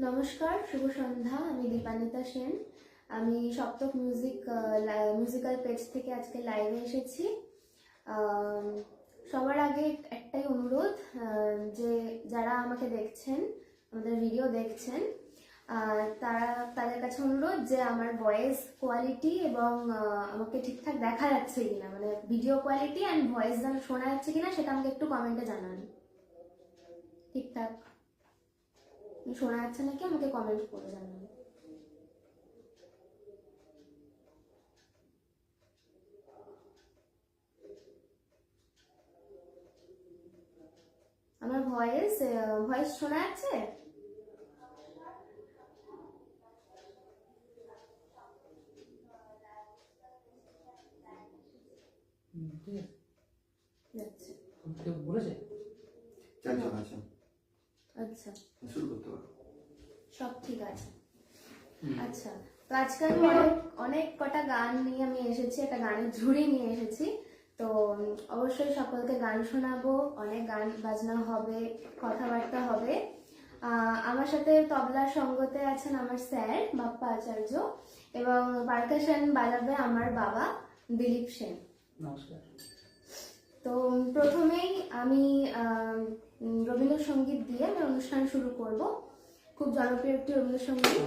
নমস্কার, শুভ সন্ধ্যা। আমি দীপান্বিতা সেন। আমি সপ্তক মিউজিক্যাল পেজ থেকে আজকে লাইভে এসেছি। সবার আগে একটাই অনুরোধ, যে যারা আমাকে দেখছেন, আমাদের ভিডিও দেখছেন, তাদের কাছে অনুরোধ যে আমার ভয়েস কোয়ালিটি এবং আমাকে ঠিকঠাক দেখা যাচ্ছে কিনা, মানে ভিডিও কোয়ালিটি অ্যান্ড ভয়েস শোনা যাচ্ছে কিনা সেটা আমাকে একটু কমেন্টে জানান। ঠিকঠাক শোনা যাচ্ছে নাকি আমাকে কমেন্ট করে জানান। আমার ভয়েস শোনা যাচ্ছে? আচ্ছা, সব ঠিক আছে। আচ্ছা, তো আজকে আমি অনেক কটা গান নিয়ে আমি এসেছি, একটা গানের ঝুড়ি নিয়ে এসেছি। তো অবশ্যই সকলকে গান শোনাবো, অনেক গান বাজনা হবে, কথাবার্তা হবে। আমার সাথে তবলার সঙ্গতে আছেন আমার স্যার বাপ্পা আচার্য, এবং পারকাশন বাজাবে আমার বাবা দিলীপ সেন। নমস্কার। তো প্রথমেই আমি রবীন্দ্রসঙ্গীত দিয়ে আমি অনুষ্ঠান শুরু করব। খুব জনপ্রিয় একটি রবীন্দ্রসঙ্গীত।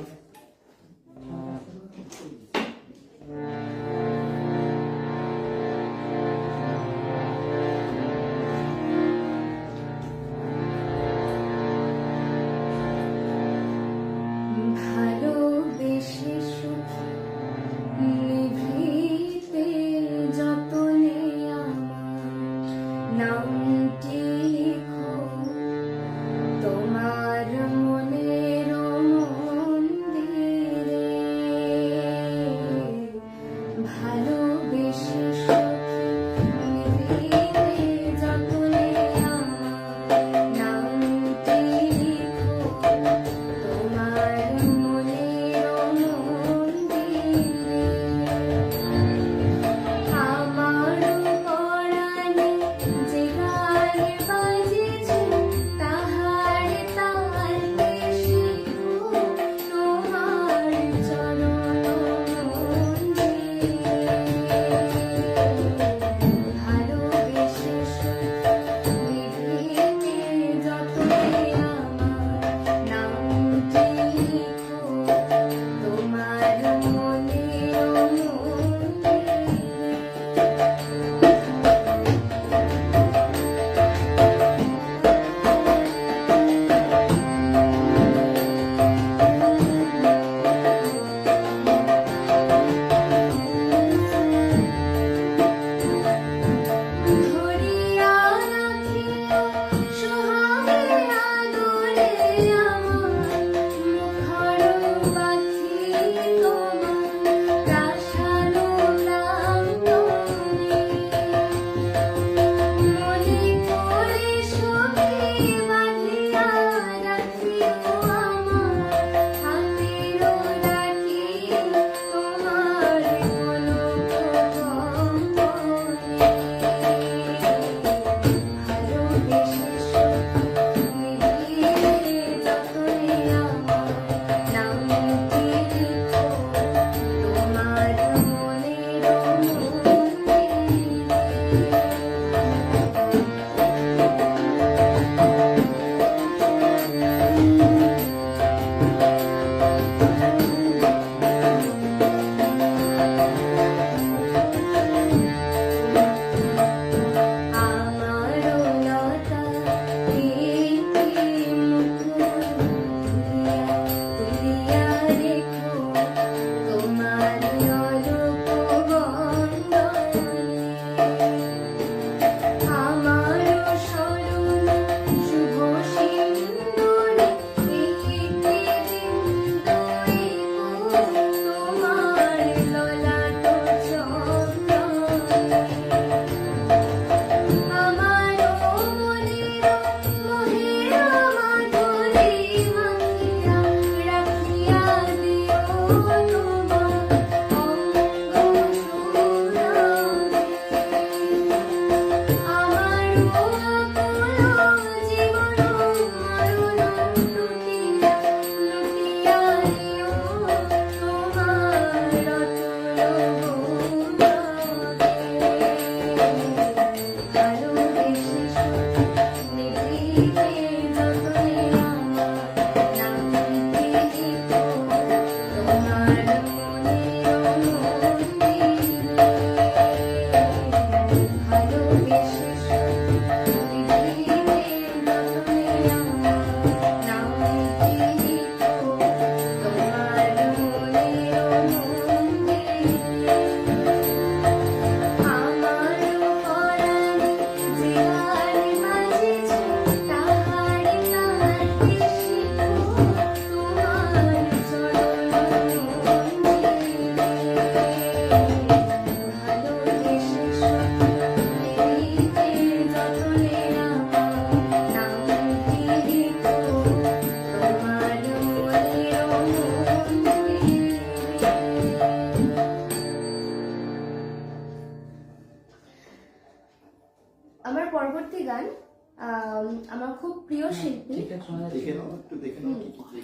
শোনা যাচ্ছে দেখে নাও একটু, দেখে নাও কি কি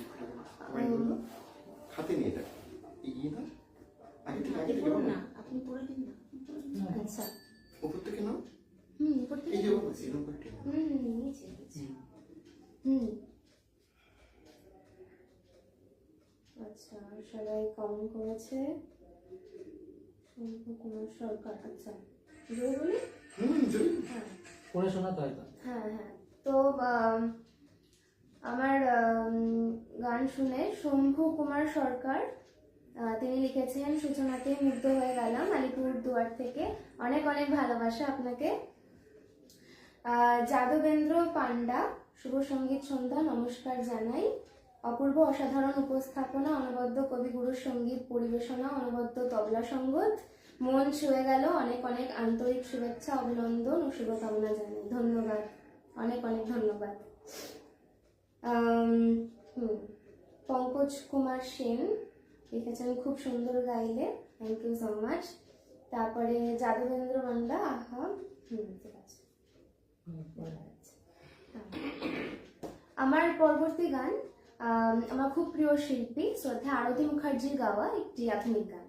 এগুলো খাতে নিয়ে এটা এগিয়ে না আগে থেকে বলো না, আপনি পড়ে দিন না। আচ্ছা উপর থেকে নাও। উপর থেকে এই যে উপর থেকে এরকম করে নিচে নিচে। আচ্ছা সবাই কমেন্ট করেছে শম্ভু কুমার সরকার। আচ্ছা জয় বলি। হ্যাঁ পড়ে শোনাতে হয়তো। হ্যাঁ হ্যাঁ তো আমার গান শুনে শম্ভু কুমার সরকার তিনি লিখেছেন সূচনাতে মুগ্ধ হয়ে গেলাম আলিপুরদুয়ার থেকে। অনেক অনেক ভালোবাসা আপনাকে। যাদবেন্দ্র পান্ডা শুভ সঙ্গীত সন্ধ্যা নমস্কার জানাই। অপূর্ব অসাধারণ উপস্থাপনা, অনবদ্য কবিগুরুর সঙ্গীত পরিবেশনা, অনবদ্য তবলা সঙ্গত, মন ছুঁয়ে গেল। অনেক অনেক আন্তরিক শুভেচ্ছা, অভিনন্দন ও শুভকামনা জানাই। ধন্যবাদ, অনেক অনেক ধন্যবাদ। পঙ্কজ কুমার সেন লিখেছেন খুব সুন্দর গাইলে, থ্যাংক ইউ সো মাচ। তারপরে যাদবেন্দ্র পান্ডা, আহা ঠিক আছে। আমার পরবর্তী গান আমার খুব প্রিয় শিল্পী শ্রদ্ধা আরতি মুখার্জির গাওয়া একটি আধুনিক গান।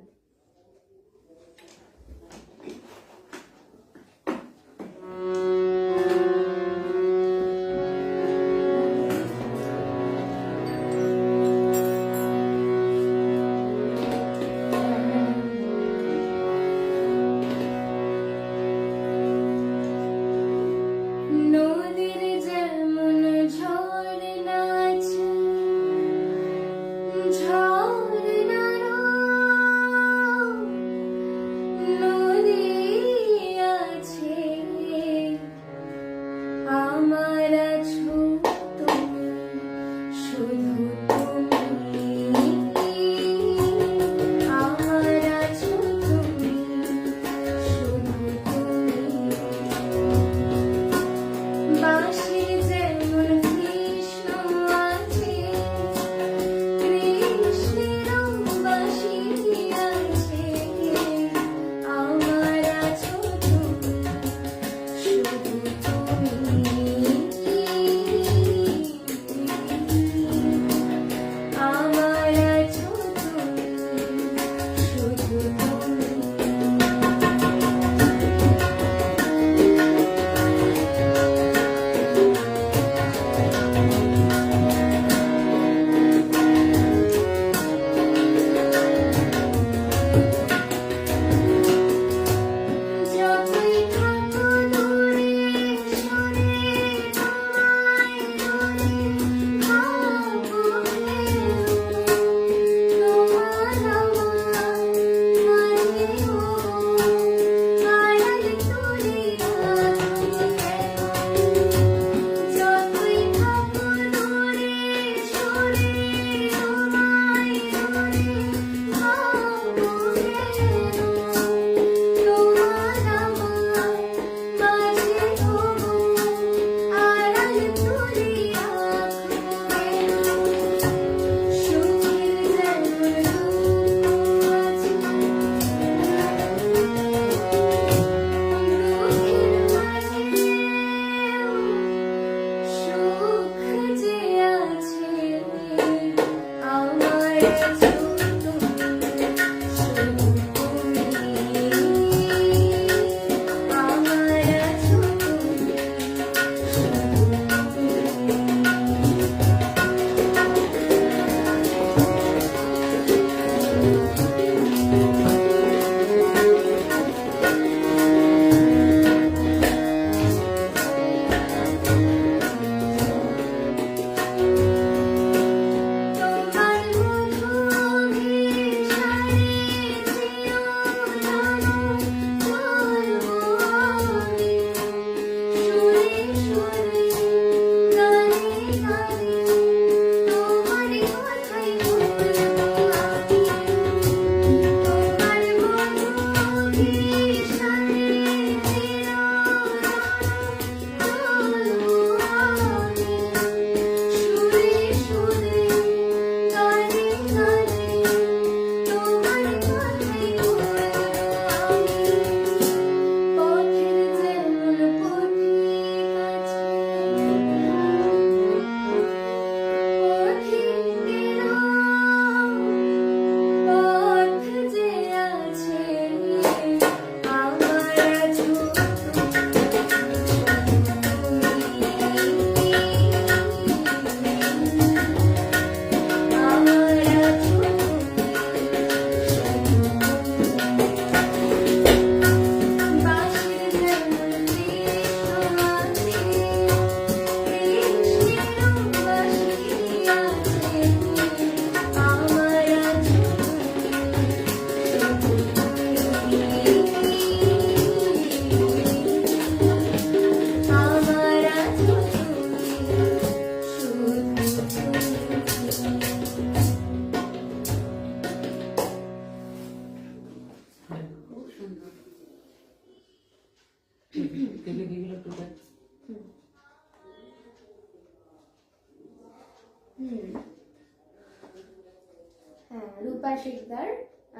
রূপা শিকদার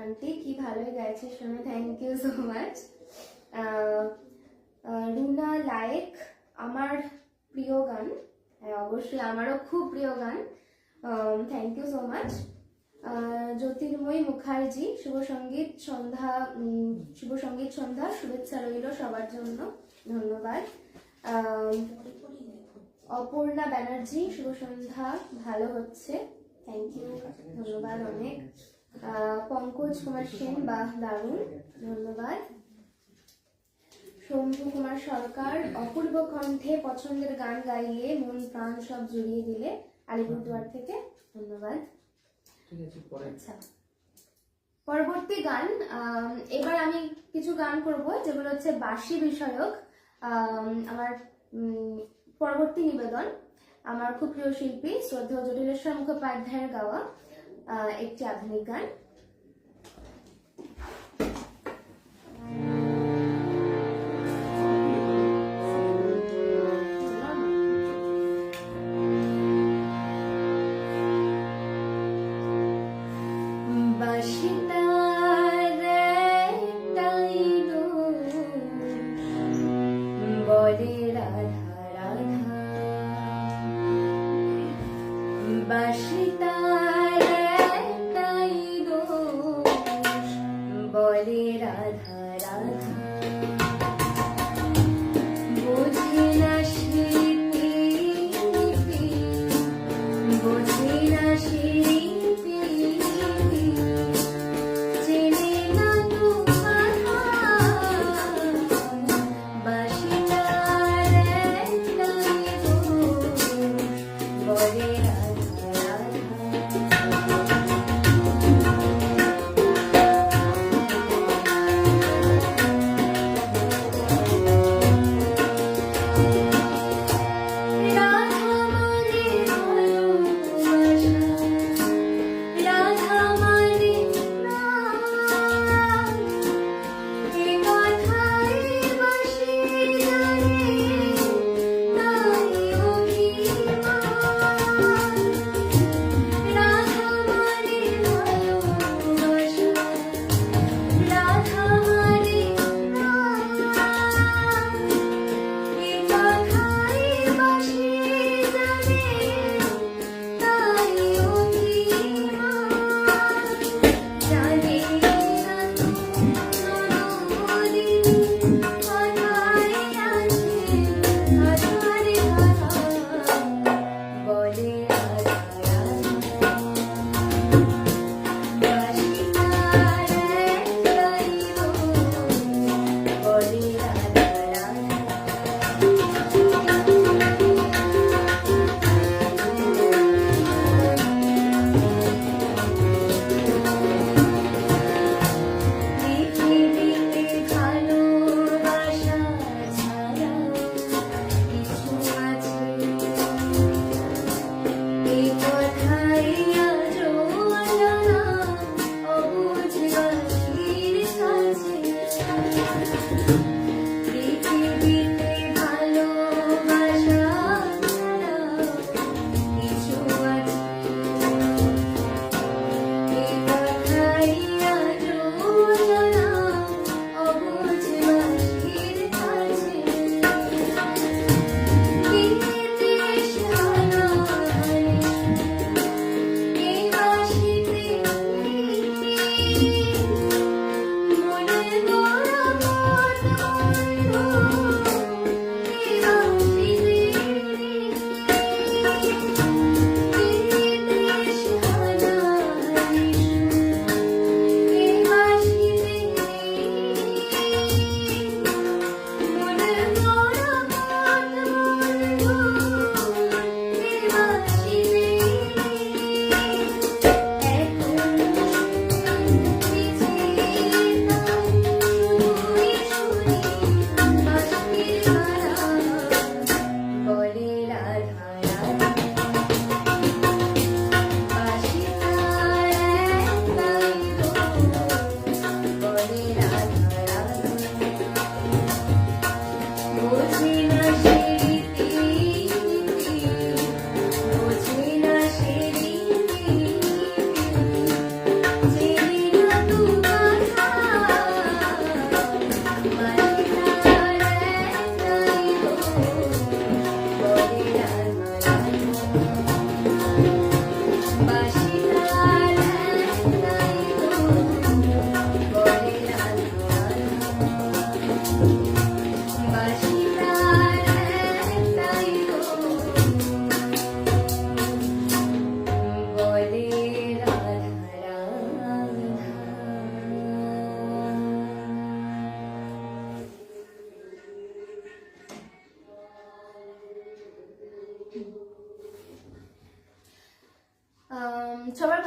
আন্টি, কি ভালোই গাইছে শুনে, thank you so much. Runa like, আমার প্রিয় গান, হ্যাঁ অবশ্যই আমারও খুব প্রিয় গান, thank you so much. Jyotirmoyee Mukherjee, শুভ সঙ্গীত সন্ধ্যা, শুভ সঙ্গীত সন্ধ্যা শুভেচ্ছা রইল সবার জন্য, ধন্যবাদ। অপর্ণা ব্যানার্জি, শুভ সন্ধ্যা, ভালো হচ্ছে, থ্যাংক ইউ, ধন্যবাদ অনেক। পঙ্কজ কুমার সেন, বাহ দারুণ, ধন্যবাদ। শম্ভু কুমার সরকার, অপূর্ব কণ্ঠে পছন্দের গান গাইলে মন প্রাণ সব জুড়িয়ে দিলে, আলিপুরদুয়ার থেকে, ধন্যবাদ। আচ্ছা, পরবর্তী গান, এবার আমি কিছু গান করব যেগুলো হচ্ছে বাঁশি বিষয়ক। আমার পরবর্তী নিবেদন আমার খুব প্রিয় শিল্পী শ্রদ্ধেয় জটিলেশ্বর মুখোপাধ্যায়ের গাওয়া একটি আধুনিক গান।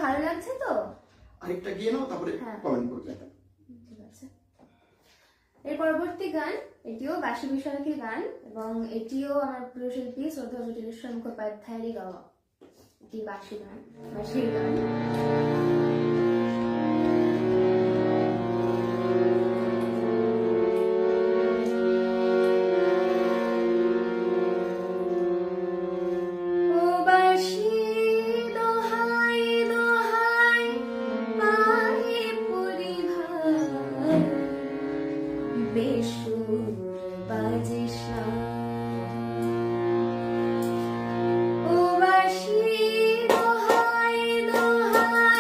ভালো লাগছে তো? আরেকটা গিয়ে নাও, তারপরে হ্যাঁ। কমেন্ট করবে। ঠিক আছে। এর পরবর্তী গান, এটিও বাঁশি বিষয়কী গান এবং এটিও আমার প্রিয় শিল্পী শ্রদ্ধেয় জটিলেশ্বর মুখোপাধ্যায়েরই গাওয়া একটি বাঁশি গান, বাঁশির গান। ও বাঁশি দোহাই দোহাই পায়ে পড়ি ভাই, বেসুর বাজিস না। ও বাঁশি দোহাই দোহাই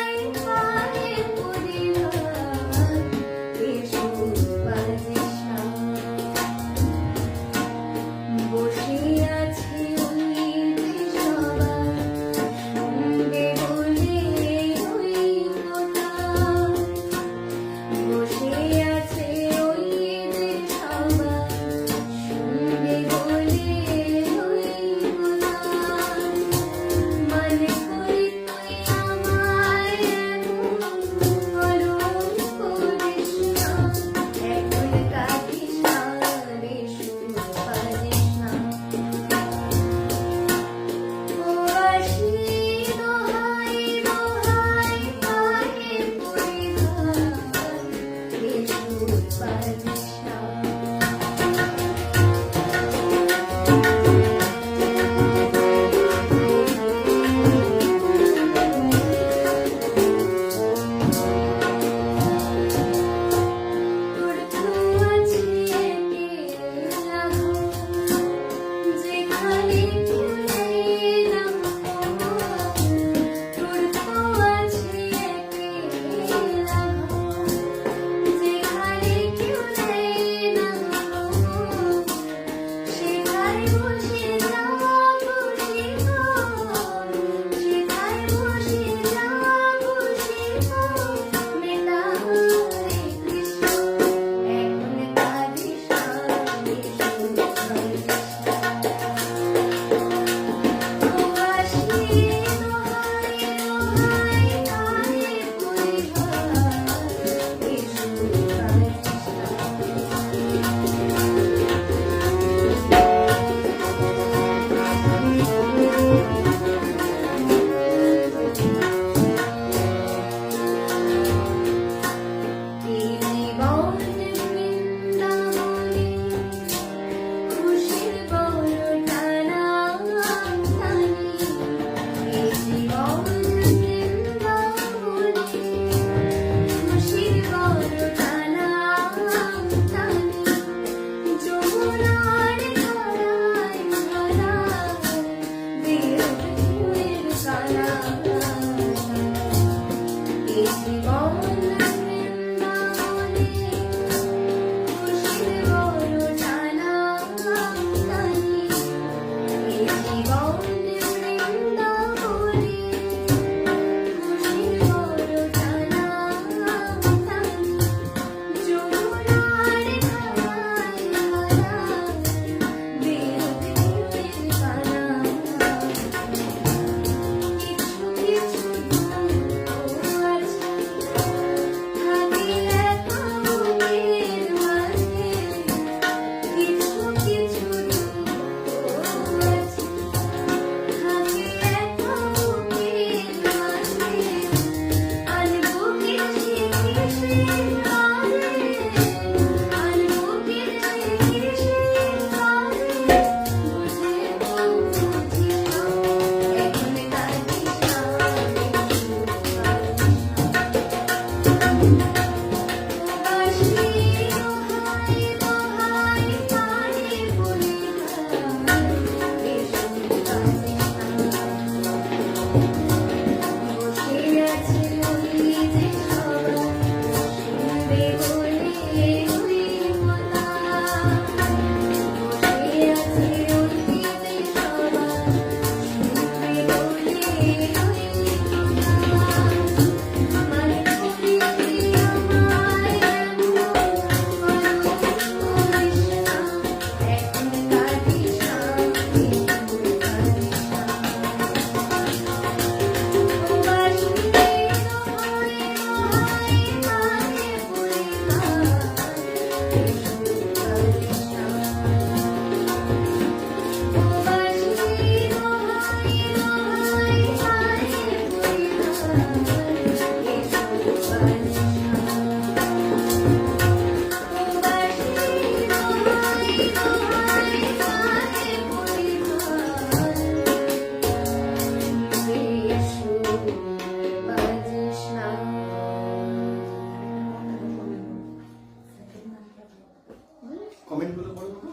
কমেন্টগুলো পড়ো বাবা।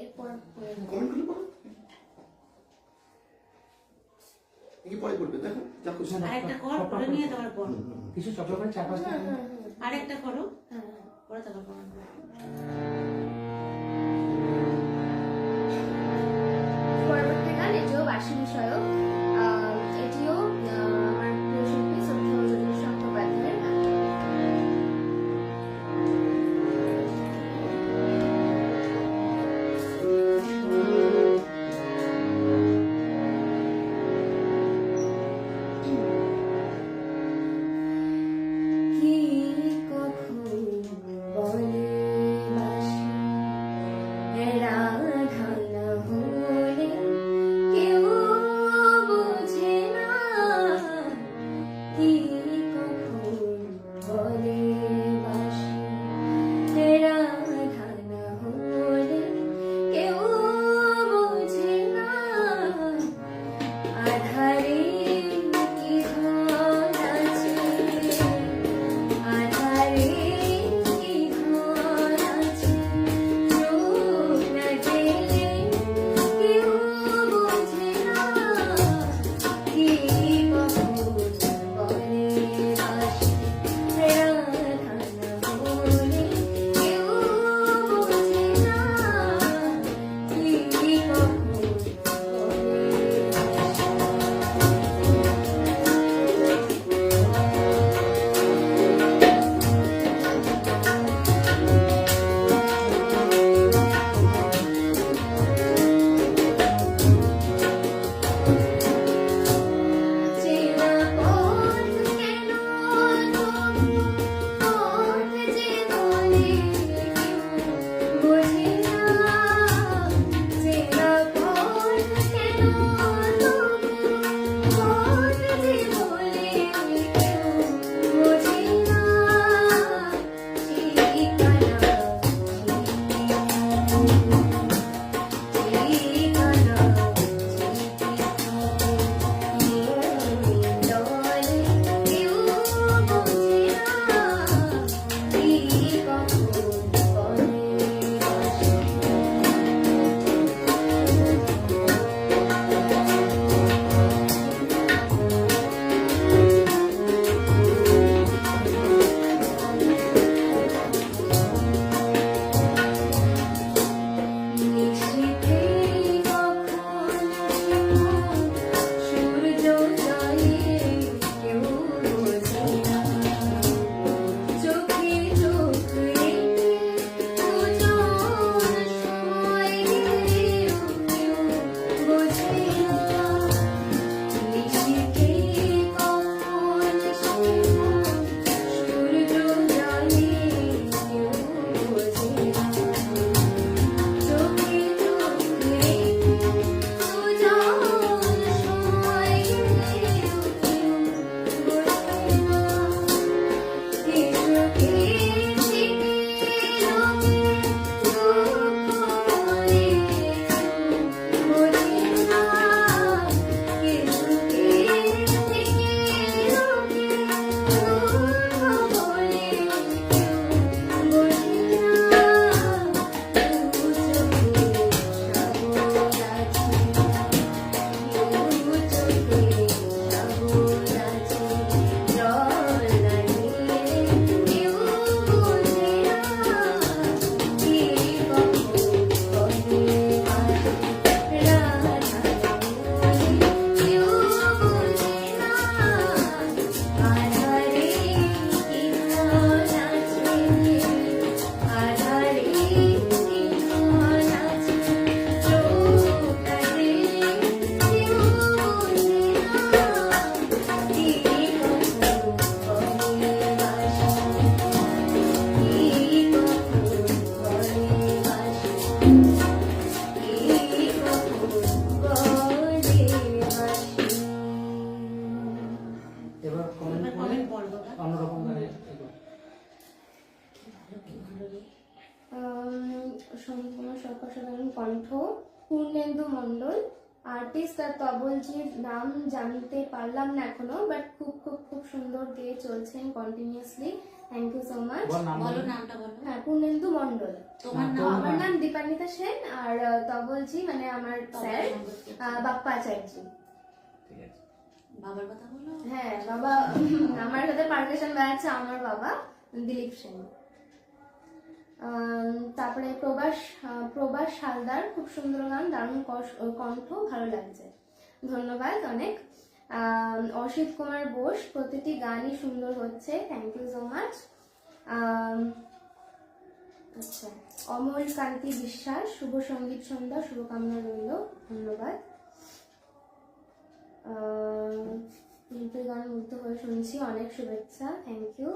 এরপর কমেন্টগুলো পড়ো। কি পরে করবে দেখো যা খুশি। আরেকটা কর, করে নিয়ে তোমার পর কিছু চকলেট করে 4-5টা আরেকটা করো, হ্যাঁ করে তারপর করো। পরবর্তী গান এটিও বাসি বিষয়ক। এটিও আমার প্রিয় শিল্পী শ্রদ্ধেয় জ্যোতিষ চট্টোপাধ্যায়ের গান। কি কখন বলে বাসি রাধা না হলে কেউ বোঝে না, কি কখন বলে বাসি রাধা না হলে কেউ বোঝে না, আধারে কি ধন আছে, আধারে কি ধন আছে, চোখ না গেলে কেউ বোঝে না, কি কখন বলে বাসি রাধা না হলে কেউ বোঝে না, কি কখন বলে বাসি। পূর্ণেন্দু মণ্ডল। আর্টিস্ট আর তবলজির নাম জানতে পারলাম না এখনো, বাট খুব খুব খুব সুন্দর গেয়ে চলছেন continuously. Thank you so much. বলো নামটা বলো। হ্যাঁ, পূর্ণেন্দু মণ্ডল। তোমার নাম? আমার নাম দীপান্বিতা সেন, আর তবলজি মানে আমার স্যার বাপ্পা আচার্য। ঠিক আছে। বাবার কথা বলো। হ্যাঁ, বাবা আমার সাথে পারকাশন বাজাচ্ছে আমার বাবা দিলীপ সেন। তারপরে প্রবাস হালদার, খুব সুন্দর গান, দারুণ কণ্ঠ, ভালো লাগছে, ধন্যবাদ অনেক। অসিত কুমার বোস, প্রতিটি গানই সুন্দর হচ্ছে, থ্যাংক ইউ সো মাচ। আচ্ছা, অমল কান্তি বিশ্বাস, শুভ সঙ্গীত সন্ধ্যা, শুভকামনা রইল, ধন্যবাদ। তিনটে গান মুগ্ধ হয়ে শুনছি, অনেক শুভেচ্ছা, থ্যাংক ইউ।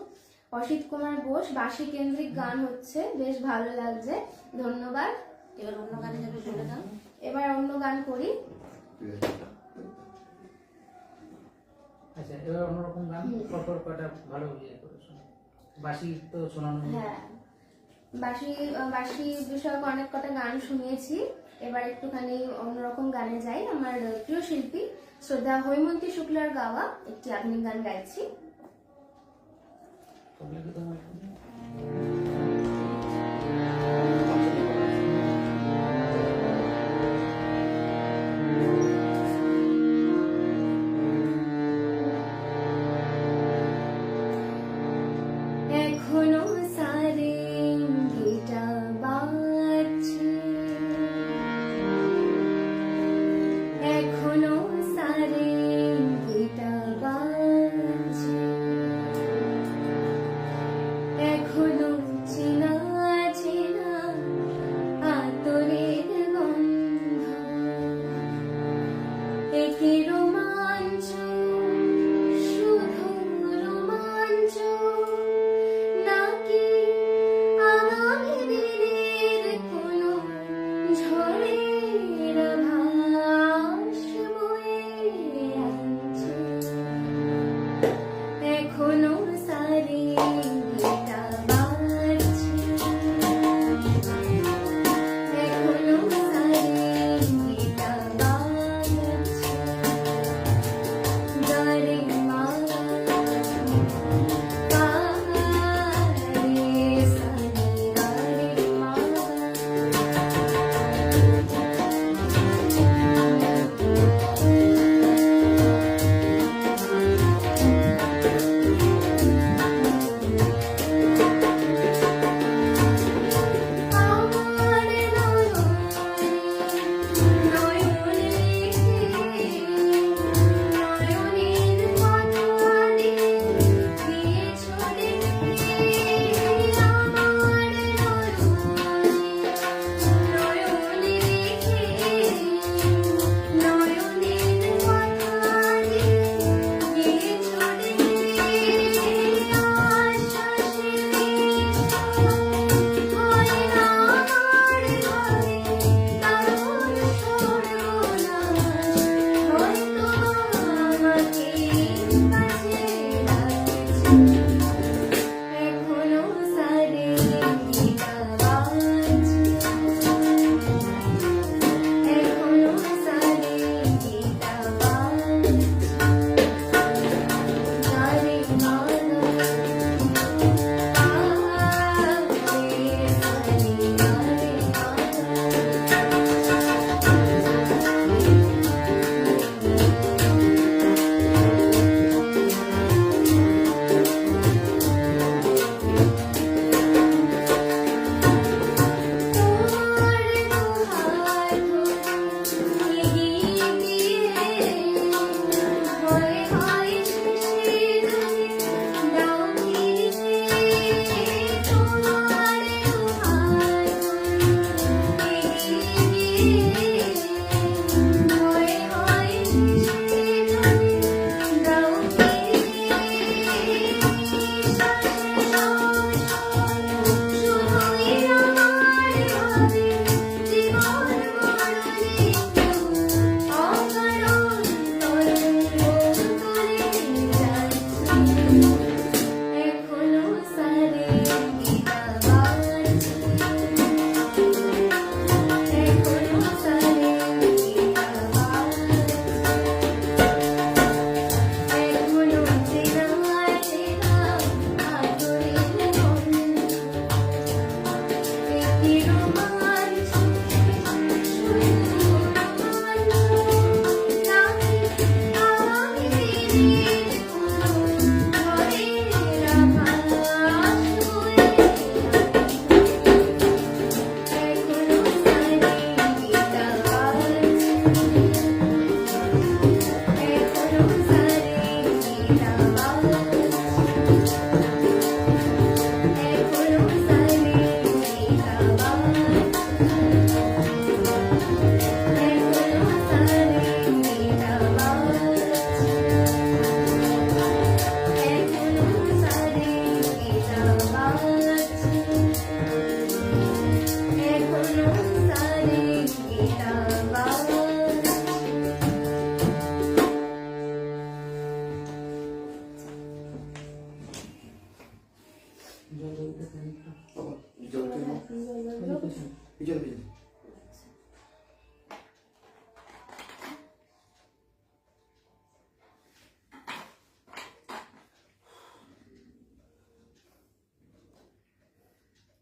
অসিত কুমার বোস, বাঁশি কেন্দ্রিক গান হচ্ছে, বেশ ভালো লাগছে, ধন্যবাদ। এবার অন্য গানে যাবে, বলে দাও। এবার অন্য গান করি। আচ্ছা, এবার অন্যরকম গান পরপর কটা ভালো ইয়ে করে শোনো। বাঁশি তো শোনানো হয়নি। হ্যাঁ, বাঁশি বিষয়ক অনেক কটা গান শুনিয়েছি, এবার একটুখানি অন্যরকম গানে যাই। আমার প্রিয় শিল্পী শ্রদ্ধা হৈমন্তী শুক্লার গাওয়া একটি আধুনিক গান গাইছি। তবলা কি তোমার? এখনো সারেঙ্গিটা বাজছে, এখনো সারেঙ্গিটা বাজছে,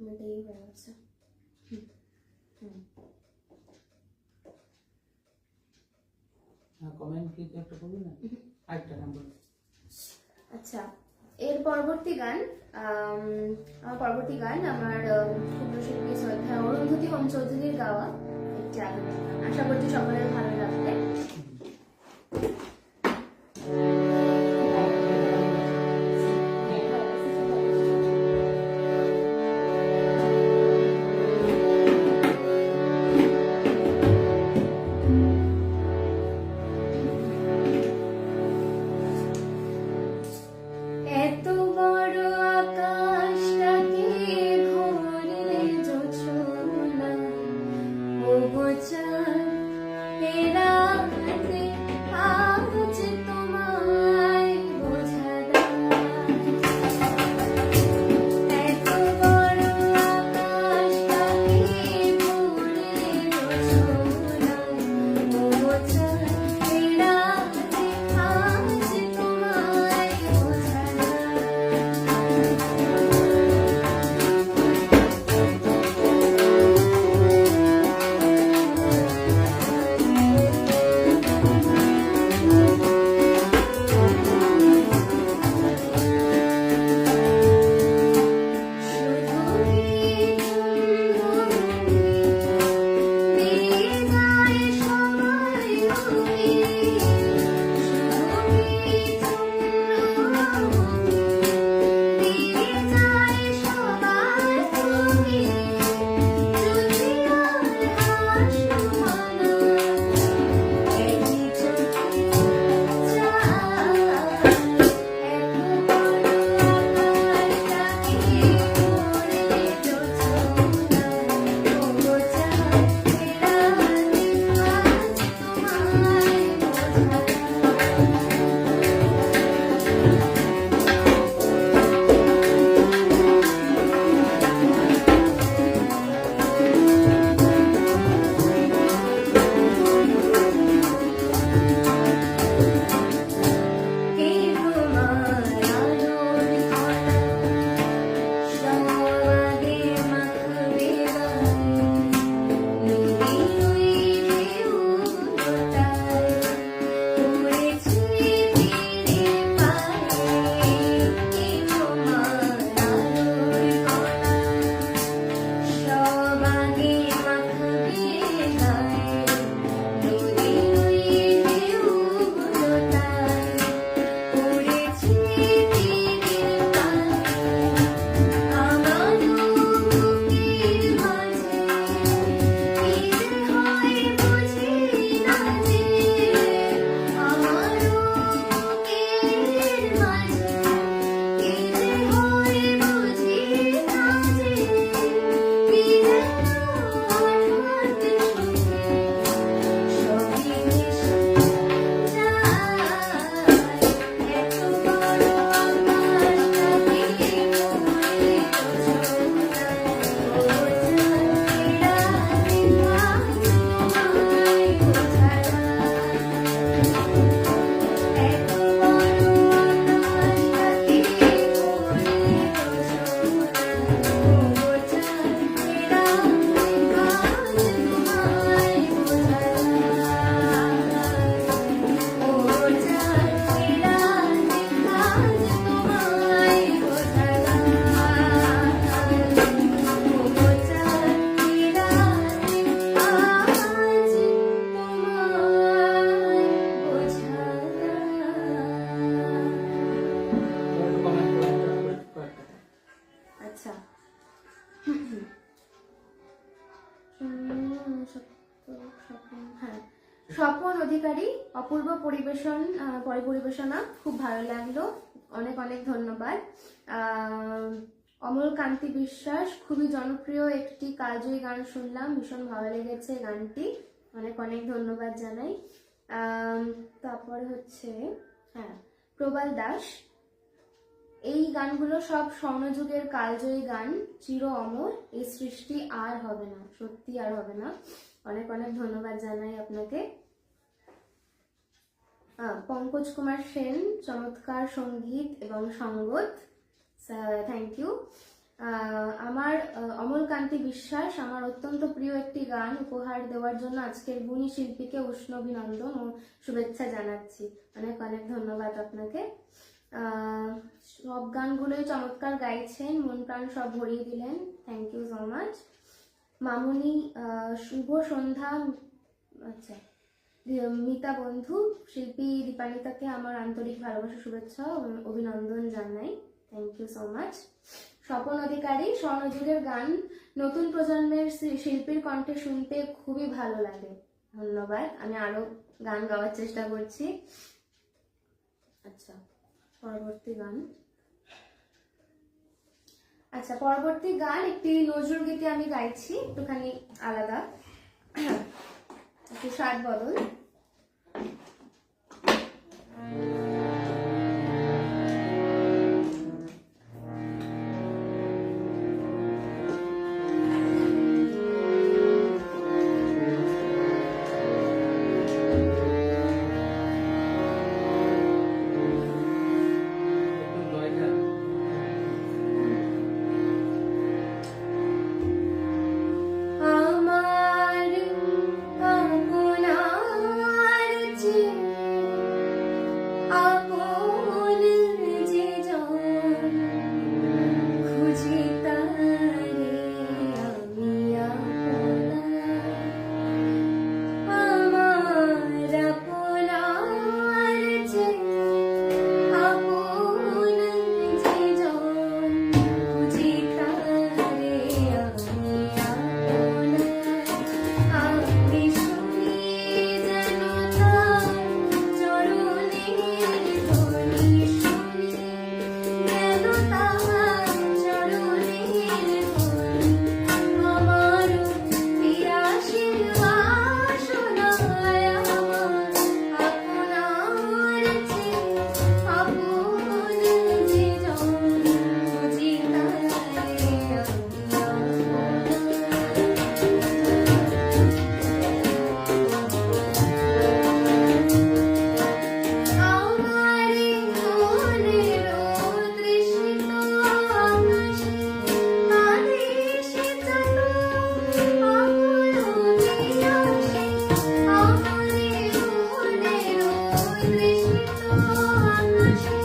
এটাই হয়ে গেছে। কমেন্ট কি একটা করবি না, আরেকটা নাম্বার। আচ্ছা, এর পরবর্তী গান আমার শিল্পী শ্রদ্ধা অরুন্ধতী হোম চৌধুরীর গাওয়া একটি আধুনিক গান। আশা করছি সকলের ভালো লাগবে। এত বড় আকাশটাকে ঘোরে জোছনা, ও গোচার এ রাতে আজ তোমায় বোঝা দায়। এত বড় আকাশটাকে ঘোরে জোছনা, ও গোচার এ রাতে আজ তোমায় বোঝা দায়। আচ্ছা, হ্যাঁ, স্বপন অধিকারী অপূর্ব পরিবেশনা খুব ভালো লাগলো, অনেক অনেক ধন্যবাদ। অমল কান্তি বিশ্বাস খুবই জনপ্রিয় একটি কালজয়ী গান শুনলাম, ভীষণ ভালো লেগেছে গানটি, অনেক অনেক ধন্যবাদ জানাই। তারপরে হচ্ছে হ্যাঁ, প্রবাল দাস, এই গানগুলো সব স্বর্ণযুগের কালজয়ী গান, চির অমর, এই সৃষ্টি আর হবে না, সত্যি আর হবে না, অনেক অনেক ধন্যবাদ জানাই আপনাকে। পঙ্কজ কুমার সেন, চমৎকার সঙ্গীত এবং সঙ্গত, থ্যাংক ইউ। আমার অমলকান্তি বিশ্বাস আমার অত্যন্ত প্রিয় একটি গান উপহার দেওয়ার জন্য আজকের গুণী শিল্পীকে উষ্ণ অভিনন্দন ও শুভেচ্ছা জানাচ্ছি। অনেক অনেক ধন্যবাদ আপনাকে। সব গানগুলোই চমৎকার গাইছেন, মন প্রাণ সব ভরিয়ে দিলেন, থ্যাংক ইউ সো মাচ। মামুনি শুভ সন্ধ্যা। আচ্ছা, মিতা বন্ধু, শিল্পী দীপানিতাকে আমার আন্তরিক ভালোবাসা শুভেচ্ছা অভিনন্দন জানাই, thank you so much. Swapan Adhikari, স্বর্ণযুগের গান নতুন প্রজন্মের শিল্পীর কণ্ঠে শুনতে খুবই ভালো লাগে, ধন্যবাদ, আমি আরো গান গাওয়ার চেষ্টা করছি। আচ্ছা, পরবর্তী গান একটি নজরুল গীতি আমি গাইছি, একটুখানি আলাদা, একটু স্বাদ বদল। একটু লয়টা আমার আপনার যে আপন যে জন খুঁজি তারে আমি আপনার। আমার আপনার যে আপন যে জন খুঁজি তারে আমি আপনার। আমি শুনি যেন তার চরণের ধ্বনি, শুনি যেন তার চরণের ধ্বনি। আমার পিয়াসের বাসনায় আমার আপনার যে আপন যে জন খুঁজি তারে আমি আমারে মনের তৃষ্ণিত আকাশে আদেশে চলো আকুল পিয়াসে। আমারে মনের তৃষ্ণিত আকাশে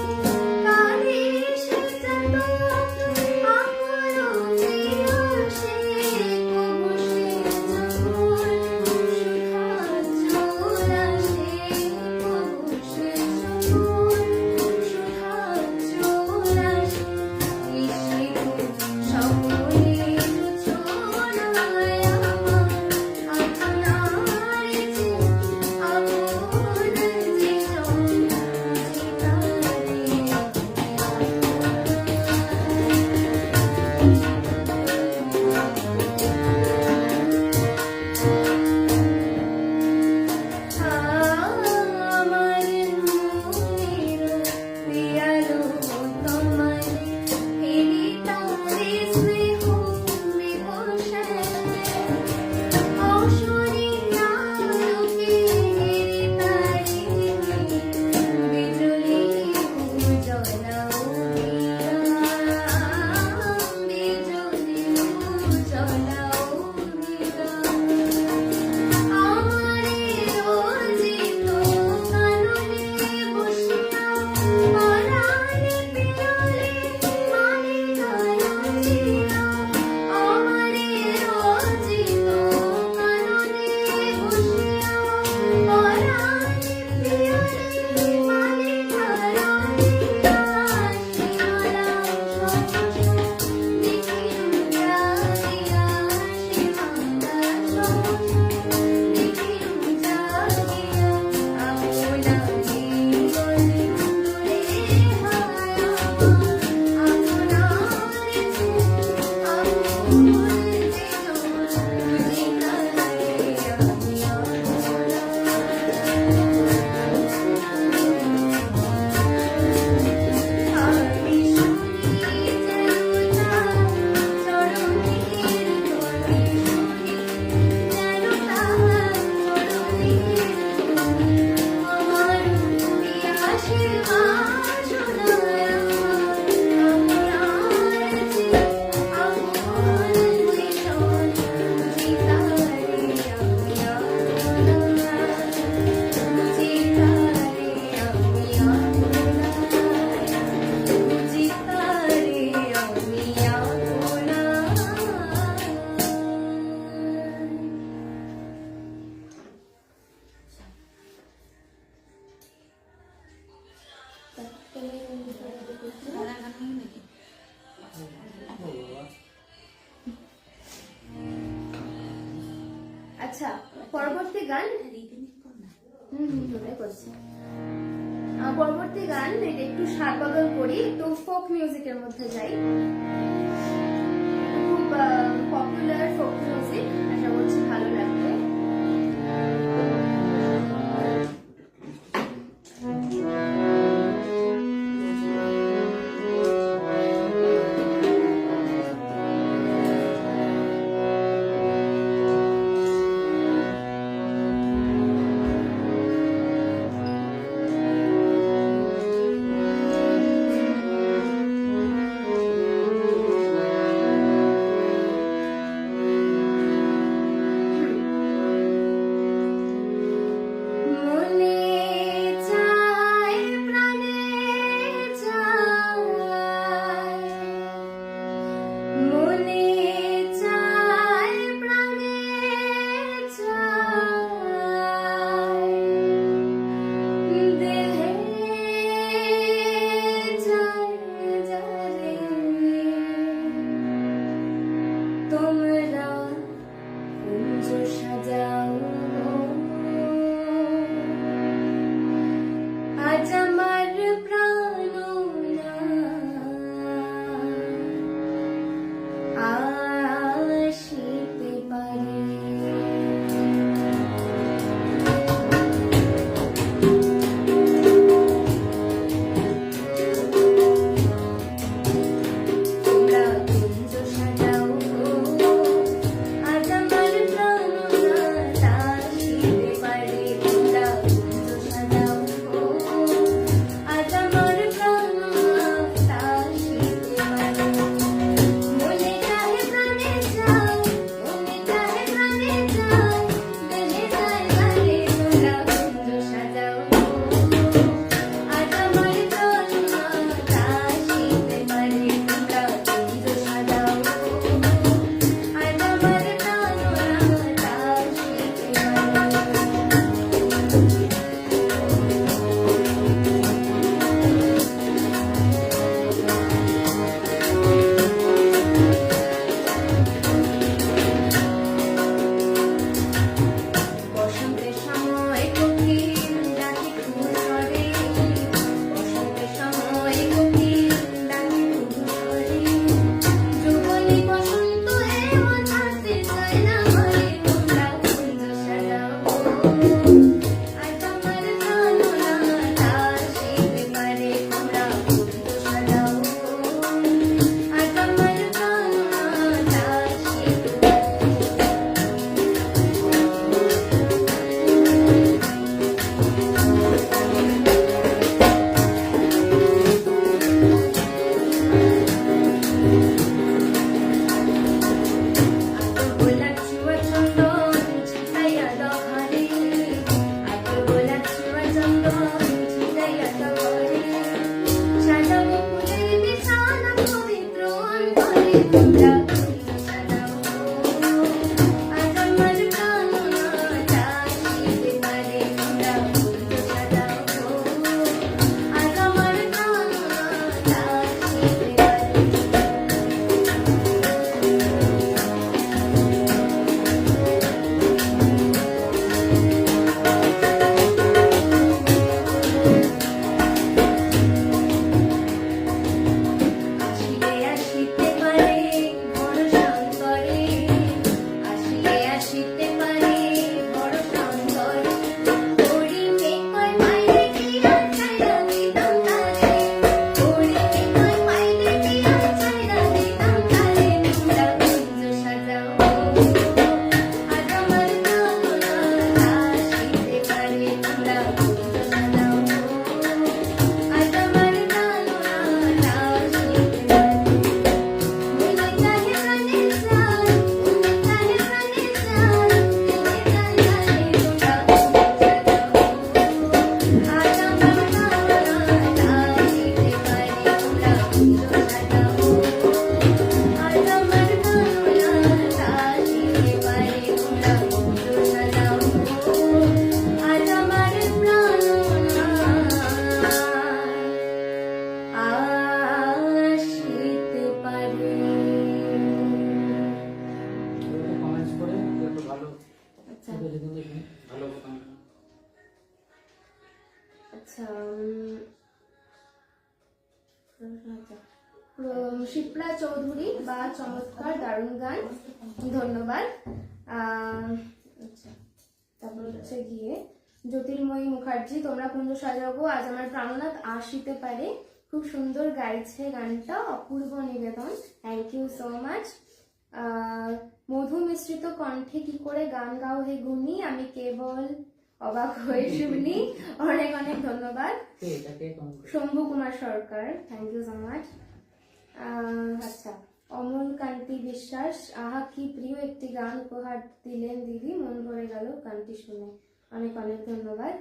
আদেশে চলো আকুল পিয়াসে। কবু সে যখন সুধার জল আসে, কবু সে যখন সুধার জল আসে, এসে সকলের ছোঁয়ায় আমার আপনার যে আপন যে জন খুঁজি আমার মনের পিয়ালো তোমায় ফিরি তারে স্নেহ বিকশে। অসুরি আলোকে ঘিরে তারে বিজুলি জ্বলাও বিরা, বিজুলি জ্বলাও বিরা। আমারে রোজিত কাননে বসিয়া পরাণে পিয়ালে মানে গায়ছিয়া। আমারে রোজিত কাননে বসিয়া পরাণে পিয়ালে মানে গায়ছিয়া। শিমালা সহসা দেখিলু জাগিয়া, শিমালা সহসা দেখিলু জাগিয়া। আপনারি বলে দূরে হায় আমার আপনার যে আপন যে জন খুঁজি তারে আমি আপনার। আমি শুনি যেন তার চরণের ধ্বনি, শুনি যেন তার চরণের ধ্বনি। আমার পিয়াসের বাসনায় আমার আপনার যে গান রীতিনীতি কর না। ওটাই করছি। পরবর্তী গান এটা একটু সার বদল করি, একটু ফোক মিউজিকের মধ্যে যাই। খুব পপুলার ফোক মিউজিক, আশা করছি ভালো লাগবে। শিপ্রা চৌধুরী বা চমৎকার দারুণ গান, ধন্যবাদ। আচ্ছা, তারপর হচ্ছে গিয়ে জ্যোতির্ময়ী মুখার্জি, তোমরা কুঞ্জ সাজাবো আজ আমার প্রাণনাথ আসিতে পারে, খুব সুন্দর গাইছে গানটা, অপূর্ব নিবেদন, থ্যাংক ইউ সো মাচ। মধু মিশ্রিত কণ্ঠে কি করে গান গাও হে গুণী, আমি কেবল অবাক হয়ে শুনি, অনেক অনেক ধন্যবাদ। কে এটা কে কমেন্ট করেছে? শম্ভু কুমার সরকার, থ্যাংক ইউ সো মাচ। আচ্ছা, অমল কান্তি বিশ্বাস, আহা কি প্রিয় একটি গান উপহার দিলেন দিদি, মন ভরে গেল গানটি শুনে, অনেক অনেক ধন্যবাদ।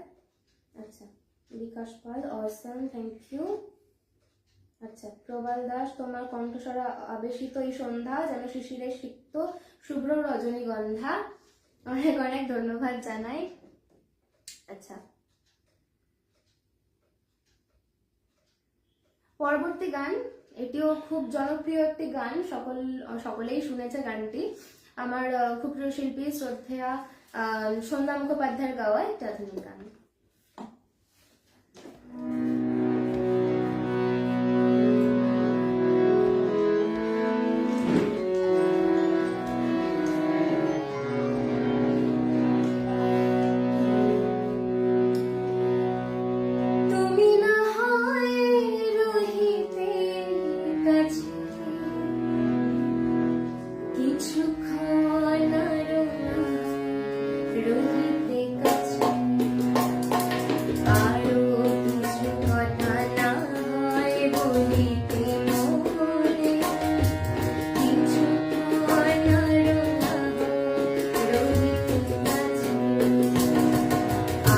আচ্ছা, বিকাশ পাল, অসম, থ্যাংক ইউ। আচ্ছা, প্রবাল দাস, তোমার কণ্ঠস্বরা আবেশিত এই সন্ধ্যা যেন শিশিরের সিক্ত শুভ্র রজনীগন্ধা, অনেক অনেক ধন্যবাদ জানাই। আচ্ছা, পরবর্তী গান, এটিও খুব জনপ্রিয় একটি গান, সকলেই শুনেছে গানটি, আমার খুব প্রিয় শিল্পী শ্রদ্ধেয়া সন্ধ্যা মুখোপাধ্যায়ের গাওয়া একটা আধুনিক গান। তুমি না হয় রহিতে কাছে, কিছুক্ষণ রহিতে কাছে, আরো কিছু কথা না হয় বলিতে মনে, কিছুক্ষণ রহিতে কাছে,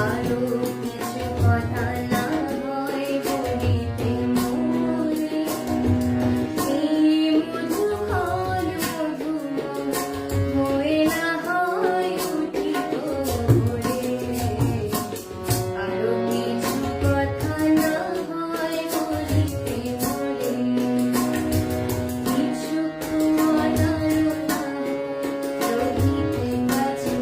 আরো কিছু কথা না হয় বলিতে মনে, এই মধুক্ষণ মধুময় হয়ে না হয় উঠিত ভোরে, আরো কিছু কথা না হয় বলিতে মনে, কিছুক্ষণ রহিতে কাছে।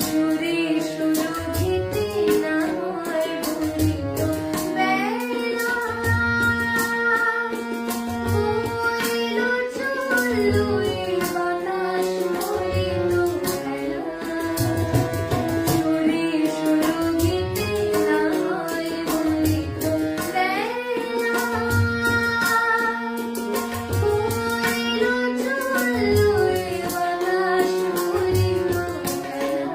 সুরে সুরভিতে না হয় ভুলিত বেলা, হইল চলল এই বাতাস হইল খেলা, সুরে সুরভিতে না হয় ভুলিত বেলা, হইল চলল এই বাতাস হইল খেলা,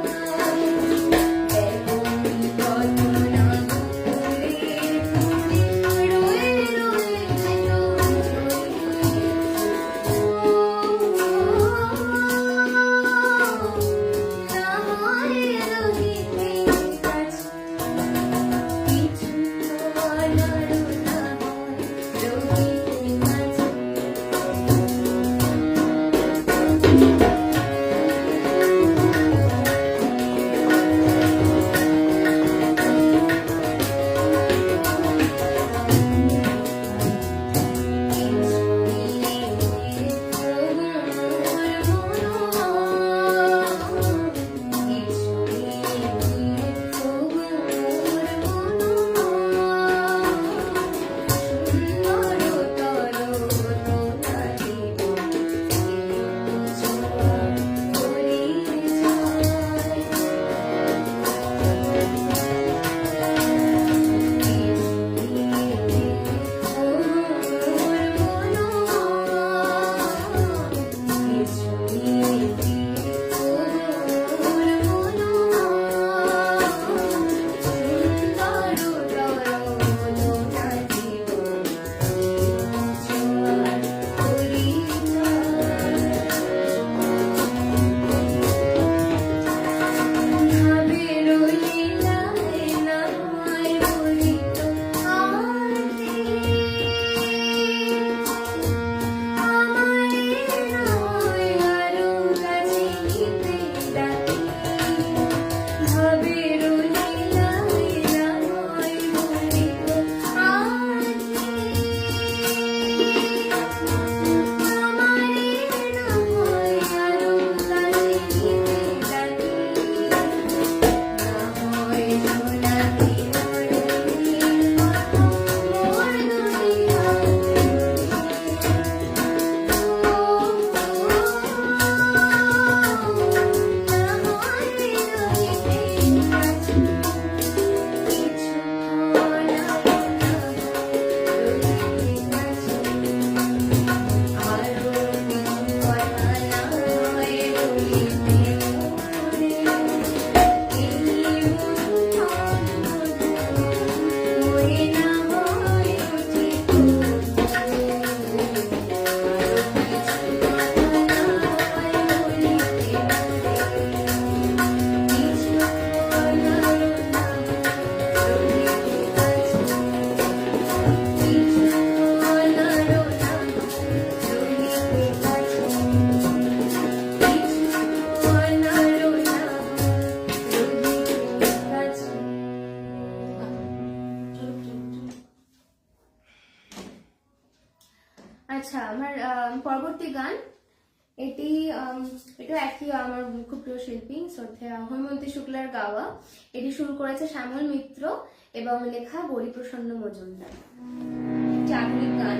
এটাও একই আমার খুব প্রিয় শিল্পী শ্রদ্ধেয় হৈমন্তী শুক্লার গাওয়া। এটি শুরু করেছে শ্যামল মিত্র এবং লেখা গৌরীপ্রসন্ন মজুমদার। একটি আধুনিক গান।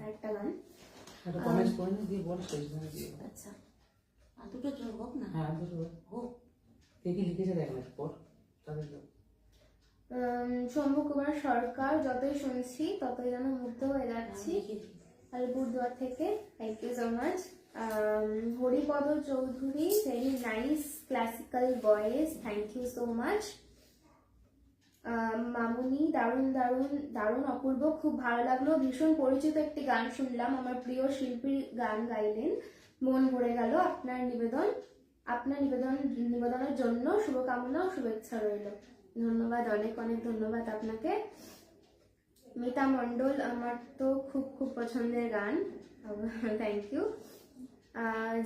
আরেকটা গান। একটা কমেন্টস করে নি দিয়ে বল শেষ করে দিয়ে। আচ্ছা, আর দুটো যোগ হোক না? হ্যাঁ দুটো হোক। কে কি লিখেছে দেখ না পর তাদের শম্ভু কুমার সরকার, যতই শুনছি ততই যেন মুগ্ধ হয়ে যাচ্ছি, আলিপুরদুয়ার থেকে। Thank you so much. Haripada Chowdhury, very nice classical voice, thank you so much. Mamuni, দারুণ দারুণ দারুণ অপূর্ব, খুব ভালো লাগলো, ভীষণ পরিচিত একটি গান শুনলাম, আমার প্রিয় শিল্পীর গান গাইলেন, মন ভরে গেল। আপনার নিবেদন আপনার নিবেদনের জন্য শুভকামনা ও শুভেচ্ছা রইল। ধন্যবাদ, অনেক অনেক ধন্যবাদ আপনাকে। মিতা মণ্ডল, আমার তো খুব খুব পছন্দের গান, থ্যাংক ইউ।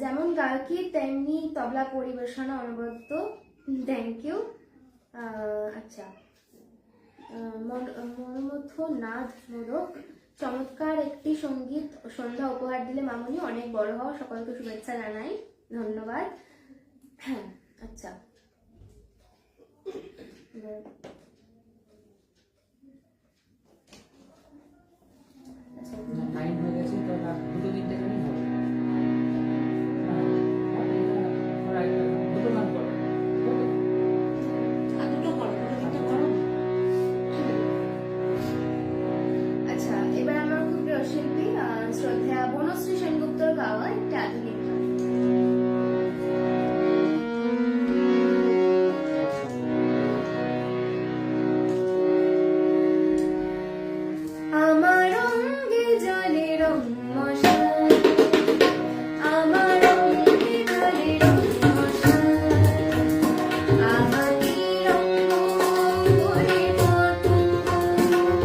যেমন গায়কি তেমনি তবলা পরিবেশনা অনবদ্য, থ্যাংক ইউ। আচ্ছা, মনোমথ নাদ মোদক, চমৎকার একটি সঙ্গীত সন্ধ্যা উপহার দিলে মামুনি, অনেক বড় হও, সকলকে শুভেচ্ছা জানাই, ধন্যবাদ। হ্যাঁ, আচ্ছা, টাইম হয়ে গেছে, তো আর 2-3টে গানই হবে। দুটো গান করো, ওকে? আর দুটো করো, দুটো করো। আচ্ছা, এবার আমার খুব প্রিয় শিল্পী শ্রদ্ধা বনশ্রী সেনগুপ্তর গাওয়া একটি আধুনিক গান। আমার অঙ্গে জলে রং মশাল, আমার অঙ্গে জলে রং মশাল, আমাকে রঙ্গ করে পতঙ্গ,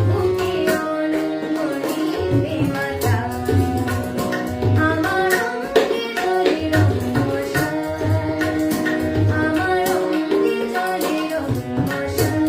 বুকে অলঙ্গ নিবে মাতা। আমার অঙ্গে জলে রং মশাল, আমার অঙ্গে জলে রং মশাল।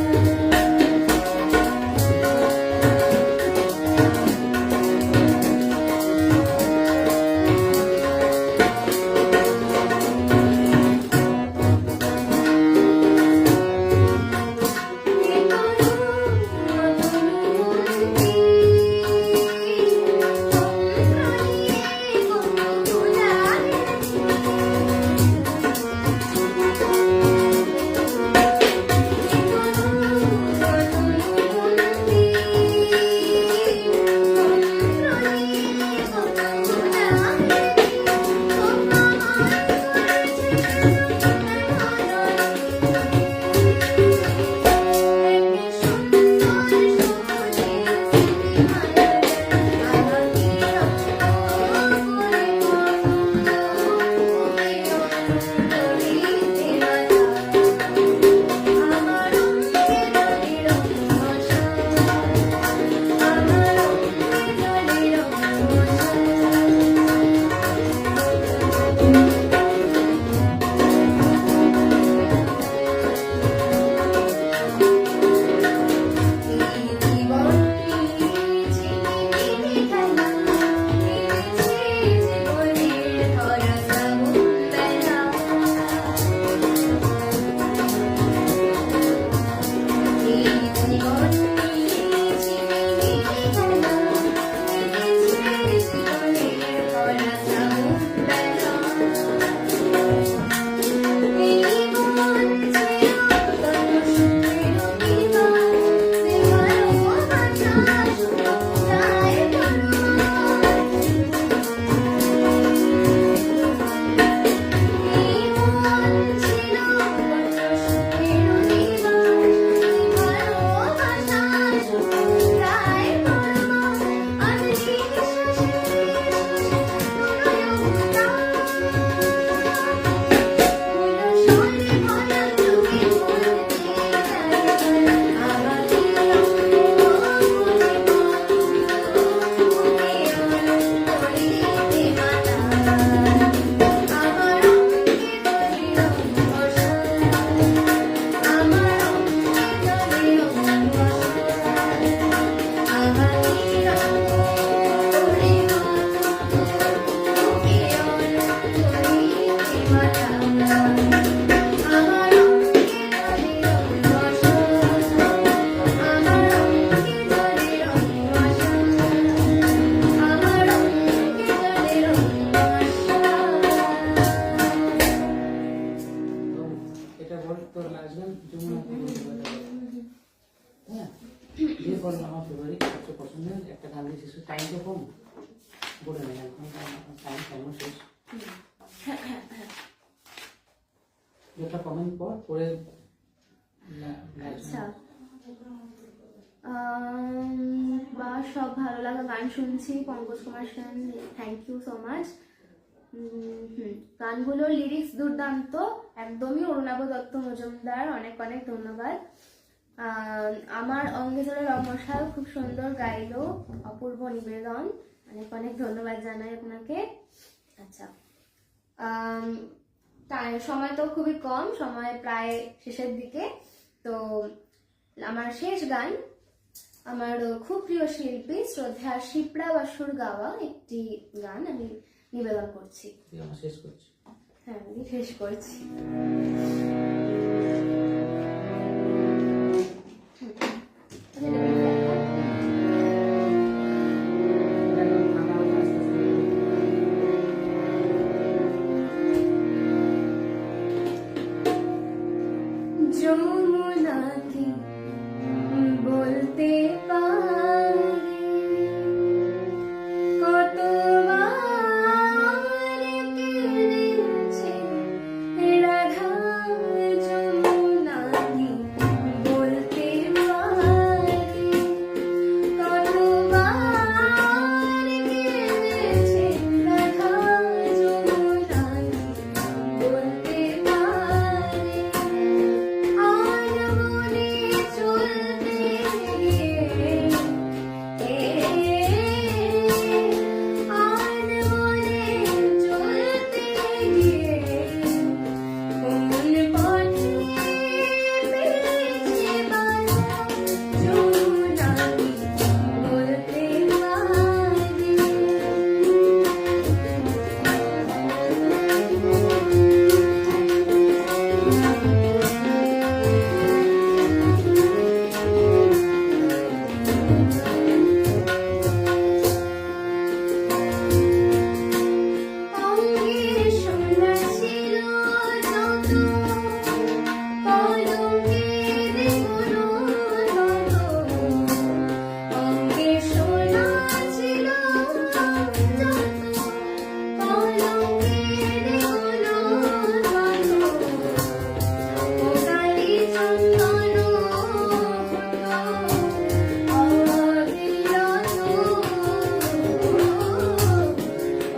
টাইম তো কম, বলে নেই এখন টাইম কেমন শেষ। যেটা কমেন্ট পরে আচ্ছা, বা সব ভালো লাগা গান শুনছি, Pankaj Kumar Sen, thank you so much. গানগুলোর লিরিক্স দুর্দান্ত, একদমই অরুণাভ দত্ত মজুমদার, অনেক অনেক ধন্যবাদ। আমার অঙ্গে জোড়া রমশাল খুব সুন্দর গাইলো, অপূর্ব নিবেদন, অনেক অনেক ধন্যবাদ জানাই আপনাকে। আচ্ছা, সময় তো খুবই কম, সময় প্রায় শেষের দিকে, তো আমার শেষ গান আমার খুব প্রিয় শিল্পী শ্রদ্ধা শিপ্রা বাসুর গাওয়া একটি গান আমি নিবেদন করছি। আমরা শেষ করছি। হ্যাঁ, আমি শেষ করছি। যমুনা কি বলতে পারি কতবার কেঁদেছে রাধা, যমুনা কি বলতে পারি কতবার কেঁদেছে রাধা, যমুনা কি বলতে পারি। আর মনে চলতে গিয়ে আর মনে চলতে গিয়ে কোন পথে পেয়েছে বাধা, যমুনা কি বলতে পারি। অঙ্গে সোনা ছিল যত, কলঙ্কের গুলো তত। অঙ্গে সোনা ছিল যত, কলঙ্কের গুলো তত। ও কালী চন্দন অবিরত,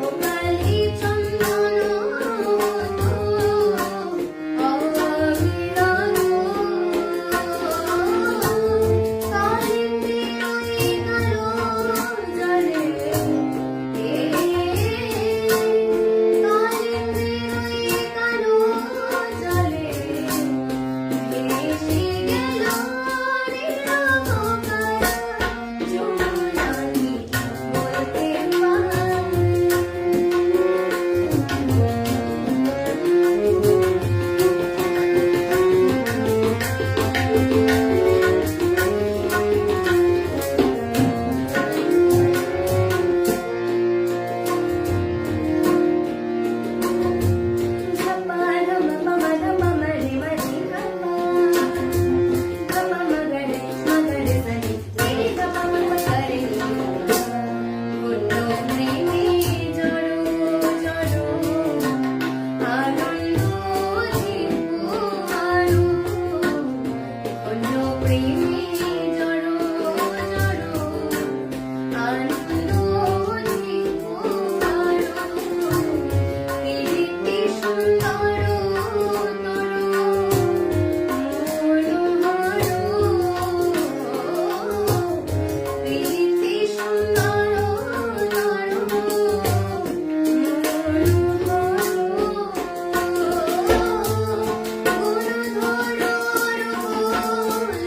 ও কালী চন্দন অবিরত। কালিন্দী রয়ে গেল জলে, কালিন্দী রয়ে গেল জলে। ভেসে গেল নীরবকায়া, যমুনা কি বলতে পারি।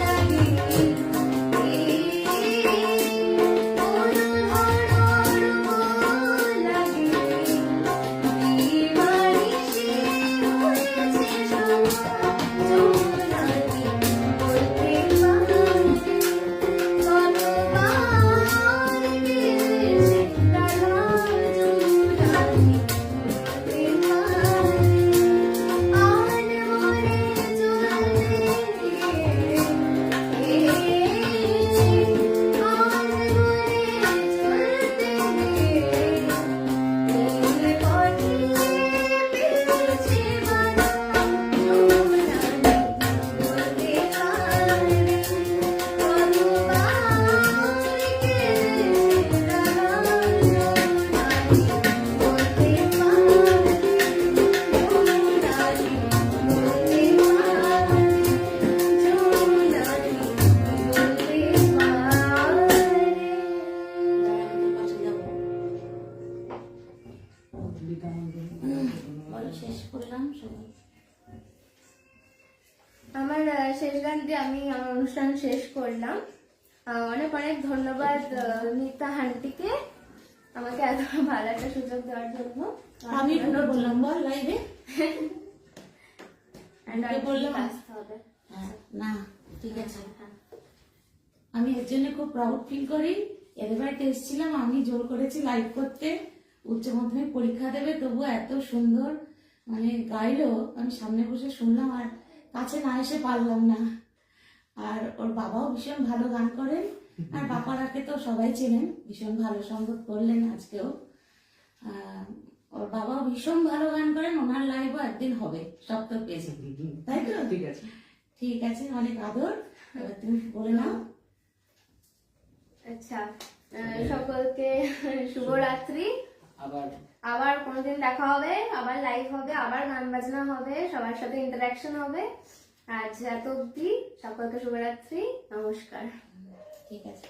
লাগে আমার অনুষ্ঠান শেষ করলাম। অনেক অনেক ধন্যবাদ নিতা হান্টিকে আমাকে এত ভালো একটা সুযোগ দেওয়ার জন্য। আমি ঢুকে বললাম বল লাইভে And আর বললাম। আসতে হবে। না ঠিক আছে, হ্যাঁ। আমি এর জন্য খুব প্রাউড ফিল করি। এদের বাড়িতে এসেছিলাম, আমি জোর করেছি লাইভ করতে, উচ্চ মাধ্যমিক পরীক্ষা দেবে, তবুও এত সুন্দর মানে গাইলো, আমি সামনে বসে শুনলাম আর কাছে না এসে পারলাম না। আর ওর বাবাও ভীষণ ভালো গান করেন, আর বাপারাকে তো সবাই চেনেন, ভীষণ ভালো সঙ্গত করলেন আজকেও। ওর বাবাও ভীষণ ভালো গান করেন, ওনার লাইভও একদিন হবে সপ্তক পেয়েছে, তাই তো? ঠিক আছে। ঠিক আছে, অনেক আদর। এবার তুমি বলে নাও। আচ্ছা, সকলকে শুভরাত্রি। আবার কোনোদিন দেখা হবে, আবার লাইভ হবে, আবার গান বাজনা হবে, সবার সাথে ইন্টারাকশন হবে। আজ এত অব্দি, সকলকে শুভরাত্রি, নমস্কার। ঠিক আছে।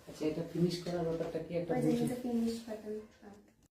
আচ্ছা, এটা ফিনিশ করার ব্যাপারটা কি একটা ওই বলছি? যে ফিনিশ বাটন।